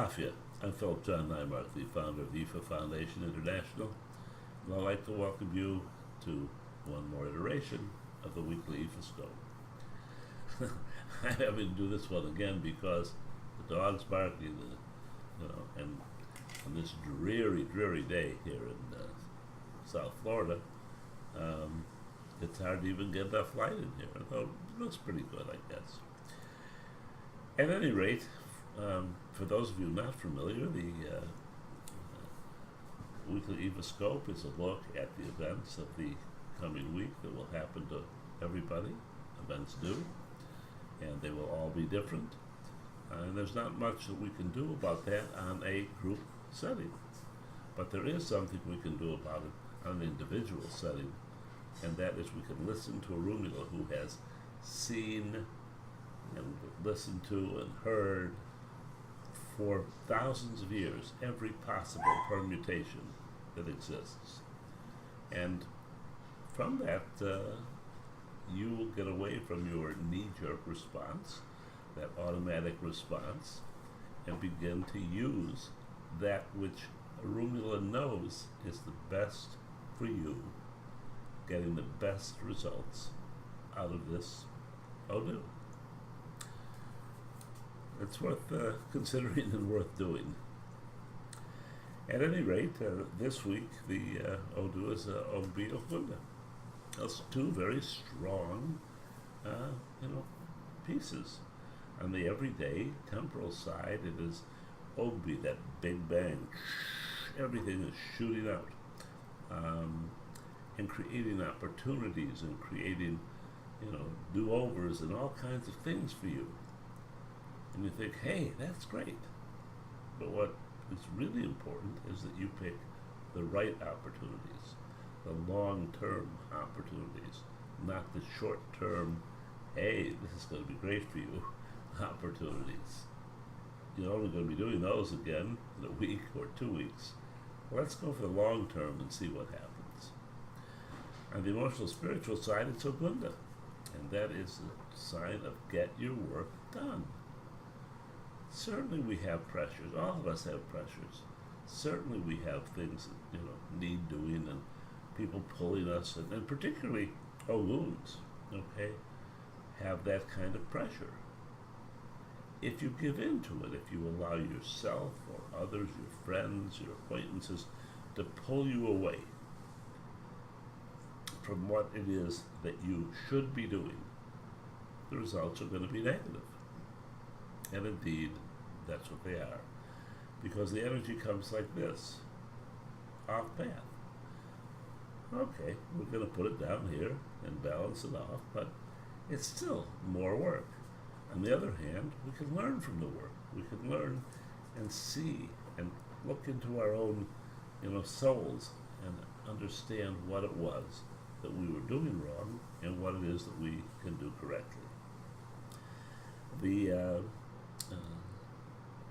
Philadelphia. I'm Philip Neimark, the founder of the IFA Foundation International, and I'd like to welcome you to one more iteration of the weekly ifascope. I'm having to do this one again because the dog's barking, and on this dreary day here in South Florida, it's hard to even get enough light in here, although it looks pretty good, I guess. At any rate, for those of you not familiar, the weekly ifascope is a look at the events of the coming week that will happen to everybody. Events do, and they will all be different. And there's not much that we can do about that on a group setting. But there is something we can do about it on an individual setting, and that is we can listen to Orunmila, who has seen and listened to and heard for thousands of years every possible permutation that exists. And from that, you will get away from your knee-jerk response, that automatic response, and begin to use that which Orunmila knows is the best for you, getting the best results out of this Odu. It's worth considering and worth doing. At any rate, this week the Odu is Obi Okunda. Those two very strong, pieces. On the everyday temporal side, it is Obi, that big bang. Everything is shooting out, and creating opportunities and creating, do-overs and all kinds of things for you. And you think, hey, that's great. But what is really important is that you pick the right opportunities, the long-term opportunities, not the short-term, hey, this is going to be great for you, opportunities. You're only going to be doing those again in a week or 2 weeks. Let's go for the long term and see what happens. On the emotional spiritual side, it's Ogunda, and that is a sign of get your work done. Certainly we have pressures. All of us have pressures. Certainly we have things that need doing, and people pulling us, and particularly Oguns, have that kind of pressure. If you give in to it, if you allow yourself or others, your friends, your acquaintances, to pull you away from what it is that you should be doing, the results are going to be negative. And indeed, that's what they are. Because the energy comes like this, off path. Okay, we're going to put it down here and balance it off, but it's still more work. On the other hand, we can learn from the work. We can learn and see and look into our own, souls and understand what it was that we were doing wrong and what it is that we can do correctly. The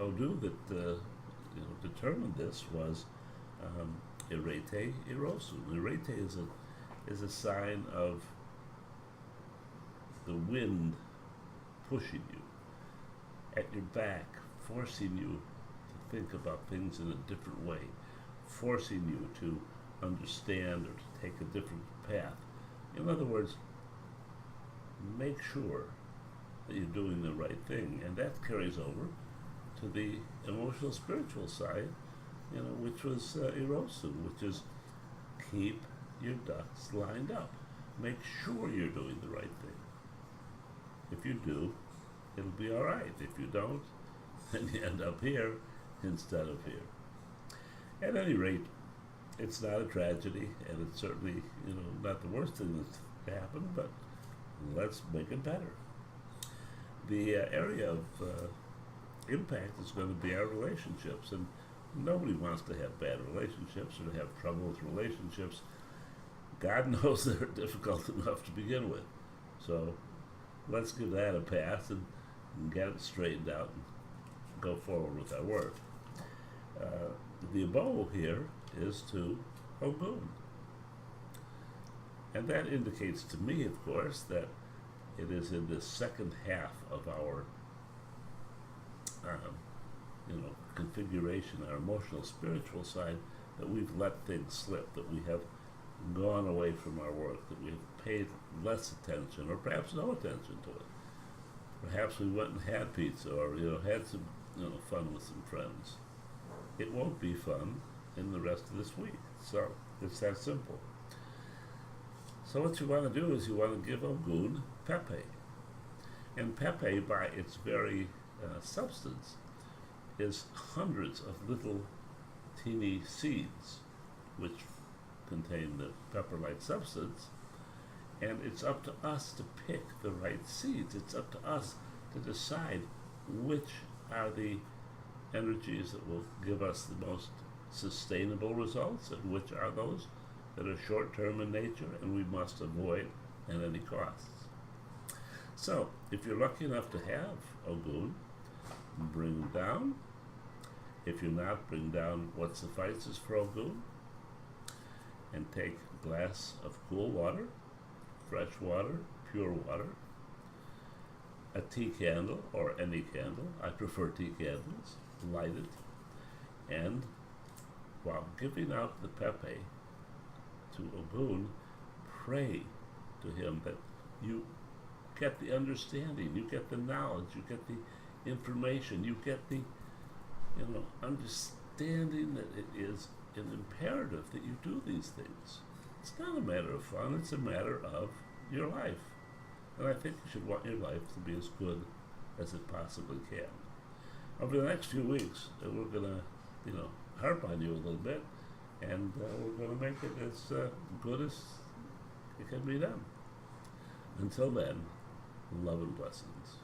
Odu that determined this was Irete Irosu. Irete is a sign of the wind pushing you at your back, forcing you to think about things in a different way, forcing you to understand or to take a different path. In other words, make sure that you're doing the right thing, and that carries over to the emotional spiritual side, which was Erosu, which is keep your ducks lined up. Make sure you're doing the right thing. If you do, it'll be all right. If you don't, then you end up here instead of here. At any rate, it's not a tragedy, and it's certainly, not the worst thing that's happened, but let's make it better. The area of impact is going to be our relationships, and nobody wants to have bad relationships or to have trouble with relationships. God knows they're difficult enough to begin with. So let's give that a pass and get it straightened out and go forward with our work. The abo here is to Ogun. And that indicates to me, of course, that it is in the second half of our configuration, our emotional, spiritual side, that we've let things slip, that we have gone away from our work, that we have paid less attention, or perhaps no attention to it. Perhaps we went and had pizza, or had some fun with some friends. It won't be fun in the rest of this week. So it's that simple. So what you want to do is you want to give Ogun Pepe. And Pepe, by its very substance, is hundreds of little teeny seeds which contain the pepper-like substance, and it's up to us to pick the right seeds. It's up to us to decide which are the energies that will give us the most sustainable results and which are those that are short-term in nature and we must avoid at any costs. So, if you're lucky enough to have Ogun, bring them down. If you're not, bring down what suffices for Ogun, and take a glass of cool water, fresh water, pure water, a tea candle or any candle. I prefer tea candles. Light it, and while giving out the Pepe to Ogun, pray to him that you get the understanding, you get the knowledge, you get the information, you get the understanding that it is an imperative that you do these things. It's not a matter of fun, it's a matter of your life. And I think you should want your life to be as good as it possibly can. Over the next few weeks, we're going to, harp on you a little bit, and we're going to make it as good as it can be done. Until then, love and blessings.